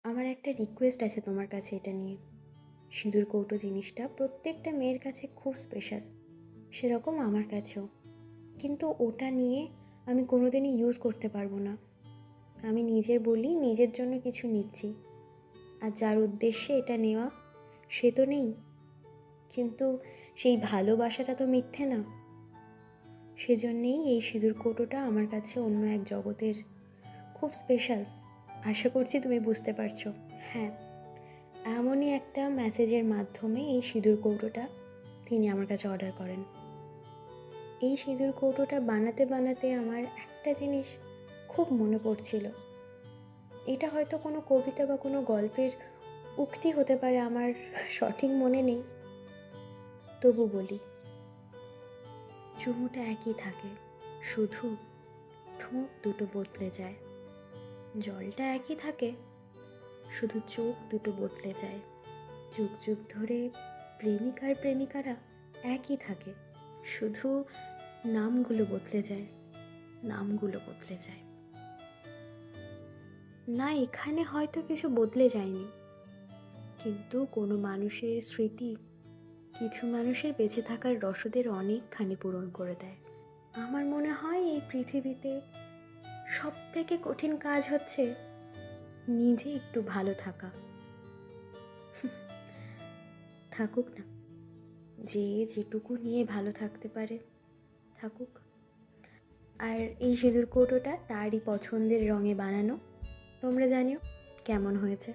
আমার একটা রিকোয়েস্ট আছে তোমার কাছে এটা নিয়ে। সিঁদুর কৌটো জিনিসটা প্রত্যেকটা মেয়ের কাছে খুব স্পেশাল, সেরকম আমার কাছেও। কিন্তু ওটা নিয়ে আমি কোনোদিনই ইউজ করতে পারবো না। আমি নিজের বলি নিজের জন্য কিছু নিচ্ছি, আর যার উদ্দেশ্যে এটা নেওয়া সে তো নেই। কিন্তু সেই ভালোবাসাটা তো মিথ্যে না। সেজন্যেই এই সিঁদুর কৌটোটা আমার কাছে অন্য এক জগতের, খুব স্পেশাল। আশা করছি তুমি বুঝতে পারছো। হ্যাঁ, এমনই একটা মেসেজের মাধ্যমে এই সিঁদুর কৌটোটা তিনি আমার কাছে অর্ডার করেন। এই সিঁদুর কৌটোটা বানাতে বানাতে আমার একটা জিনিস খুব মনে পড়ছিল। এটা হয়তো কোনো কবিতা বা কোনো গল্পের উক্তি হতে পারে, আমার সঠিক মনে নেই, তবু বলি। চুমুটা একই থাকে, শুধু ঠোঁট দুটো বদলে যায়। জলটা একই থাকে, শুধু চোখ দুটো বদলে যায়। যুগ যুগ ধরে প্রেমিক আর প্রেমিকারা একই থাকে, শুধু নামগুলো বদলে যায়। নামগুলো বদলে যায়। না, এখানে হয়তো কিছু বদলে যায়নি, কিন্তু কোনো মানুষের স্মৃতি কিছু মানুষের বেঁচে থাকার রসদের অনেকখানি পূরণ করে দেয়। আমার মনে হয় এই পৃথিবীতে সব থেকে কঠিন কাজ হচ্ছে নিজে একটু ভালো থাকা। থাকুক না, যে যেটুকু নিয়ে ভালো থাকতে পারে থাকুক। আর এই সিঁদুর কৌটোটা তারই পছন্দের রঙে বানানো। তোমরা জানিও কেমন হয়েছে।